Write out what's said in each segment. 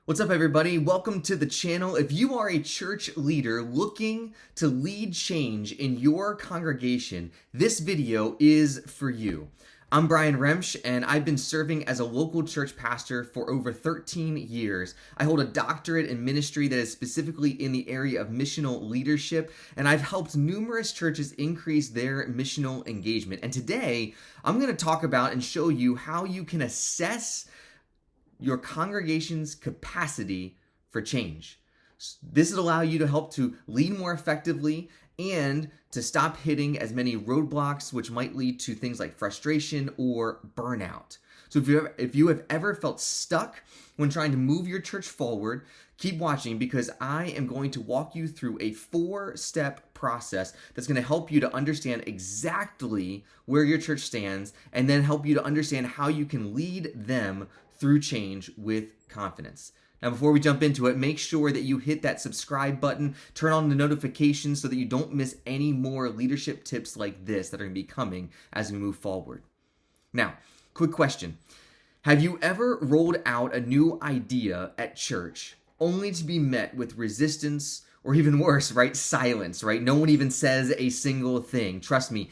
What's up, everybody? Welcome to the channel. If you are a church leader looking to lead change in your congregation, this video is for you. I'm Brian Remsch, and I've been serving as a local church pastor for over 13 years. I hold a doctorate in ministry that is specifically in the area of missional leadership, and I've helped numerous churches increase their missional engagement. And today, I'm going to talk about and show you how you can assess your congregation's capacity for change. This will allow you to help to lead more effectively and to stop hitting as many roadblocks, which might lead to things like frustration or burnout. So if you have ever felt stuck when trying to move your church forward, keep watching, because I am going to walk you through a 4-step process that's going to help you to understand exactly where your church stands, and then help you to understand how you can lead them through change with confidence. Now, before we jump into it, make sure that you hit that subscribe button, turn on the notifications so that you don't miss any more leadership tips like this that are going to be coming as we move forward. Now, quick question. Have you ever rolled out a new idea at church only to be met with resistance, or even worse, right? Silence, right? No one even says a single thing. Trust me,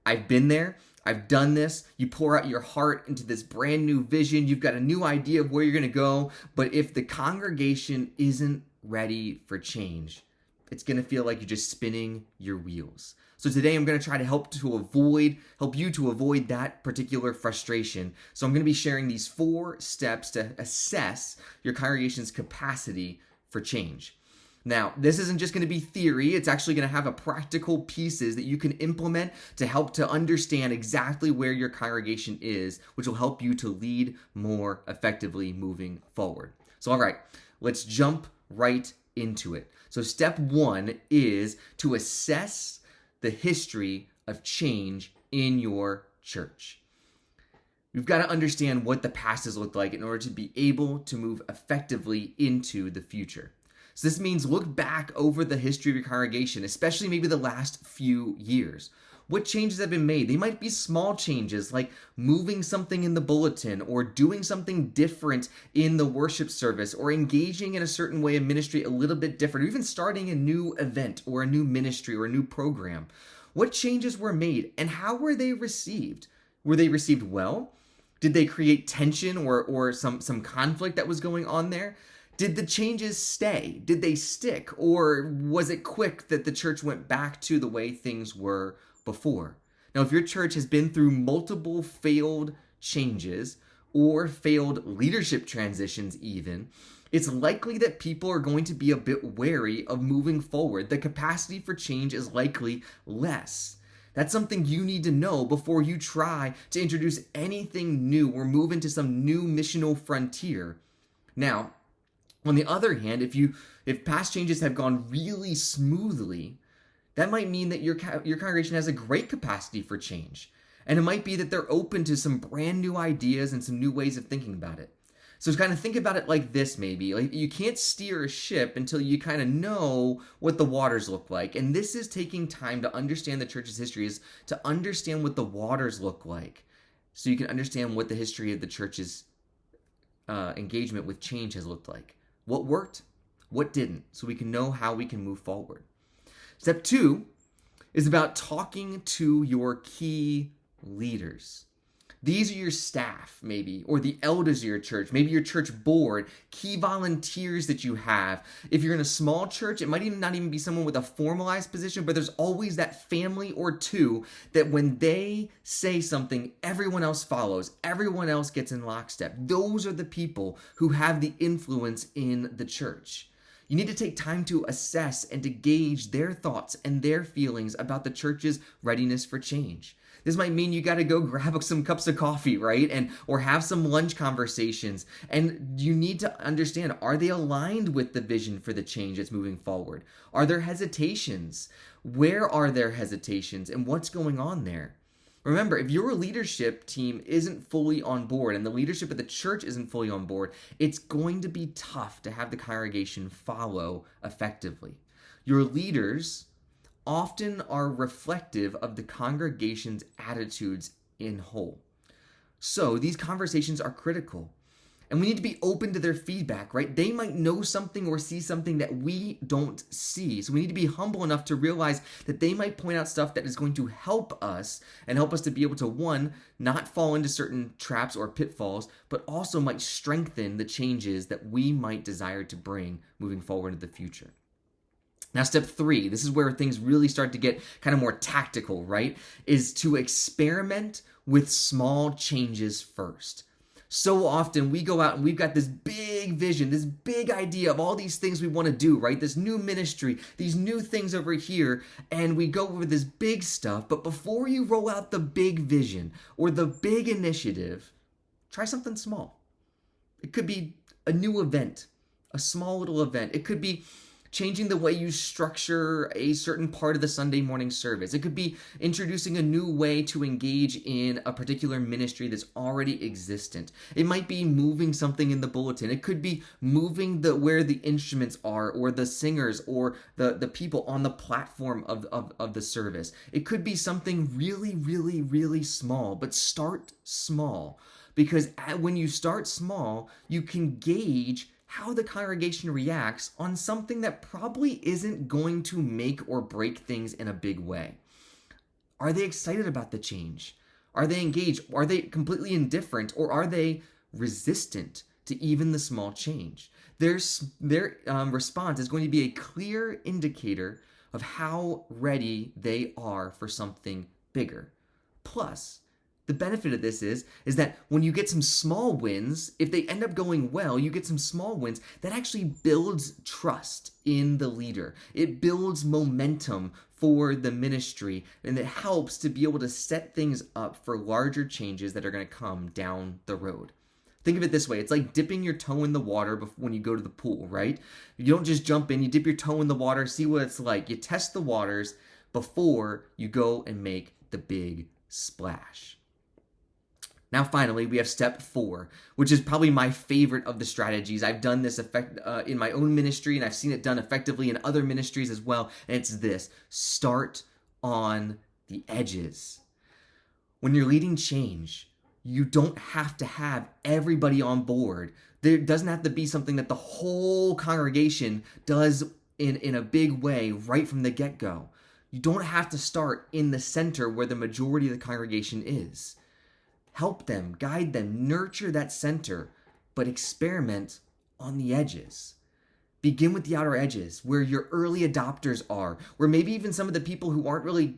I've been there. I've done this. You pour out your heart into this brand new vision. You've got a new idea of where you're going to go. But if the congregation isn't ready for change, it's going to feel like you're just spinning your wheels. So today I'm going to try to help you to avoid that particular frustration. So I'm going to be sharing these 4 steps to assess your congregation's capacity for change. Now, this isn't just going to be theory. It's actually going to have practical pieces that you can implement to help to understand exactly where your congregation is, which will help you to lead more effectively moving forward. So, all right, let's jump right into it. So step 1 is to assess the history of change in your church. You've got to understand what the past has looked like in order to be able to move effectively into the future. So this means look back over the history of your congregation, especially maybe the last few years. What changes have been made? They might be small changes like moving something in the bulletin, or doing something different in the worship service, or engaging in a certain way of ministry a little bit different, or even starting a new event or a new ministry or a new program. What changes were made, and how were they received? Were they received well? Did they create tension or some conflict that was going on there? Did the changes stay? Did they stick? Or was it quick that the church went back to the way things were before? Now, if your church has been through multiple failed changes or failed leadership transitions even, it's likely that people are going to be a bit wary of moving forward. The capacity for change is likely less. That's something you need to know before you try to introduce anything new or move into some new missional frontier. Now, on the other hand, if past changes have gone really smoothly, that might mean that your congregation has a great capacity for change. And it might be that they're open to some brand new ideas and some new ways of thinking about it. So kind of think about it like this, maybe. Like, you can't steer a ship until you kind of know what the waters look like. And this is taking time to understand the church's history, is to understand what the waters look like, so you can understand what the history of the church's engagement with change has looked like. What worked, what didn't, so we can know how we can move forward. Step 2 is about talking to your key leaders. These are your staff, maybe, or the elders of your church, maybe your church board, key volunteers that you have. If you're in a small church, it might even not even be someone with a formalized position, but there's always that family or two that when they say something, everyone else follows, everyone else gets in lockstep. Those are the people who have the influence in the church. You need to take time to assess and to gauge their thoughts and their feelings about the church's readiness for change. This might mean you got to go grab some cups of coffee, right? Or have some lunch conversations. And you need to understand, are they aligned with the vision for the change that's moving forward? Are there hesitations? Where are there hesitations, and what's going on there? Remember, if your leadership team isn't fully on board and the leadership of the church isn't fully on board, it's going to be tough to have the congregation follow effectively. Your leaders often are reflective of the congregation's attitudes in whole. So these conversations are critical. And we need to be open to their feedback, right? They might know something or see something that we don't see. So we need to be humble enough to realize that they might point out stuff that is going to help us and help us to be able to, one, not fall into certain traps or pitfalls, but also might strengthen the changes that we might desire to bring moving forward into the future. Now, step 3, this is where things really start to get kind of more tactical, right? Is to experiment with small changes first. So often we go out and we've got this big vision, this big idea of all these things we want to do, right? This new ministry, these new things over here, and we go over this big stuff. But before you roll out the big vision or the big initiative, try something small. It could be a new event, a small little event. It could be changing the way you structure a certain part of the Sunday morning service. It could be introducing a new way to engage in a particular ministry that's already existent. It might be moving something in the bulletin. It could be moving where the instruments are, or the singers, or the people on the platform of the service. It could be something really, really, really small, but start small. Because when you start small, you can gauge how the congregation reacts on something that probably isn't going to make or break things in a big way. Are they excited about the change? Are they engaged? Are they completely indifferent? Or are they resistant to even the small change? Their response is going to be a clear indicator of how ready they are for something bigger. Plus, the benefit of this is that when you get some small wins, if they end up going well, you get some small wins, that actually builds trust in the leader. It builds momentum for the ministry, and it helps to be able to set things up for larger changes that are going to come down the road. Think of it this way. It's like dipping your toe in the water when you go to the pool, right? You don't just jump in, you dip your toe in the water, see what it's like. You test the waters before you go and make the big splash. Now, finally, we have step 4, which is probably my favorite of the strategies. I've done this in my own ministry, and I've seen it done effectively in other ministries as well. And it's this: start on the edges. When you're leading change, you don't have to have everybody on board. There doesn't have to be something that the whole congregation does in a big way right from the get-go. You don't have to start in the center where the majority of the congregation is. Help them, guide them, nurture that center, but experiment on the edges. Begin with the outer edges, where your early adopters are, where maybe even some of the people who aren't really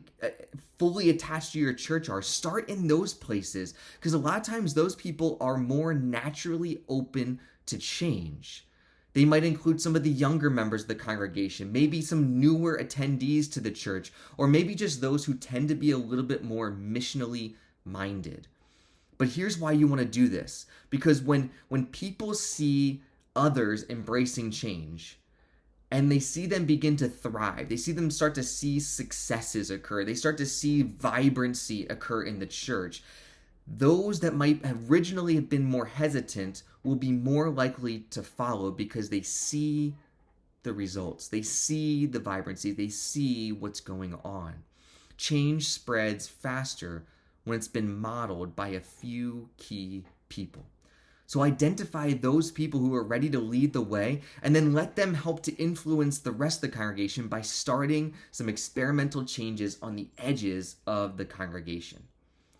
fully attached to your church are. Start in those places, because a lot of times those people are more naturally open to change. They might include some of the younger members of the congregation, maybe some newer attendees to the church, or maybe just those who tend to be a little bit more missionally minded. But here's why you want to do this. Because when people see others embracing change, and they see them begin to thrive, they see them start to see successes occur, they start to see vibrancy occur in the church, those that might have originally been more hesitant will be more likely to follow, because they see the results, they see the vibrancy, they see what's going on. Change spreads faster when it's been modeled by a few key people. So identify those people who are ready to lead the way, and then let them help to influence the rest of the congregation by starting some experimental changes on the edges of the congregation.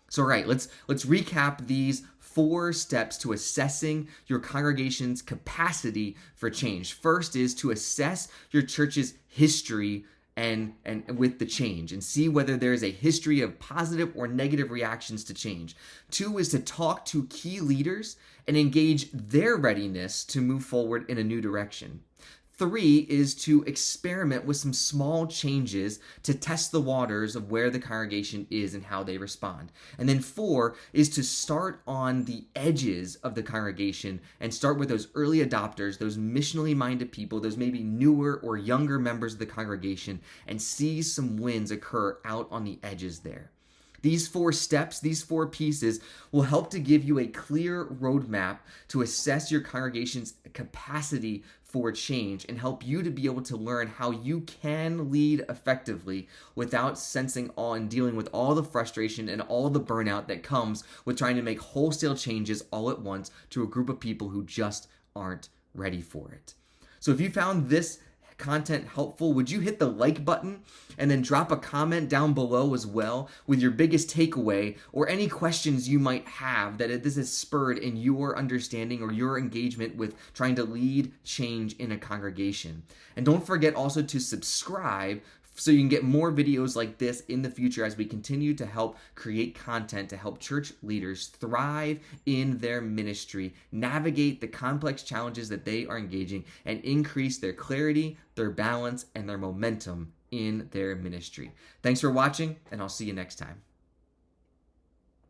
So, all right, let's recap these 4 steps to assessing your congregation's capacity for change. First is to assess your church's history and with the change, and see whether there is a history of positive or negative reactions to change. 2 is to talk to key leaders and engage their readiness to move forward in a new direction. 3 is to experiment with some small changes to test the waters of where the congregation is and how they respond. And then 4 is to start on the edges of the congregation and start with those early adopters, those missionally minded people, those maybe newer or younger members of the congregation, and see some wins occur out on the edges there. These 4 steps, these 4 pieces will help to give you a clear roadmap to assess your congregation's capacity for change and help you to be able to learn how you can lead effectively without sensing awe and dealing with all the frustration and all the burnout that comes with trying to make wholesale changes all at once to a group of people who just aren't ready for it. So if you found this content helpful, would you hit the like button and then drop a comment down below as well with your biggest takeaway or any questions you might have that this has spurred in your understanding or your engagement with trying to lead change in a congregation. And don't forget also to subscribe so you can get more videos like this in the future as we continue to help create content to help church leaders thrive in their ministry, navigate the complex challenges that they are engaging, and increase their clarity, their balance, and their momentum in their ministry. Thanks for watching, and I'll see you next time.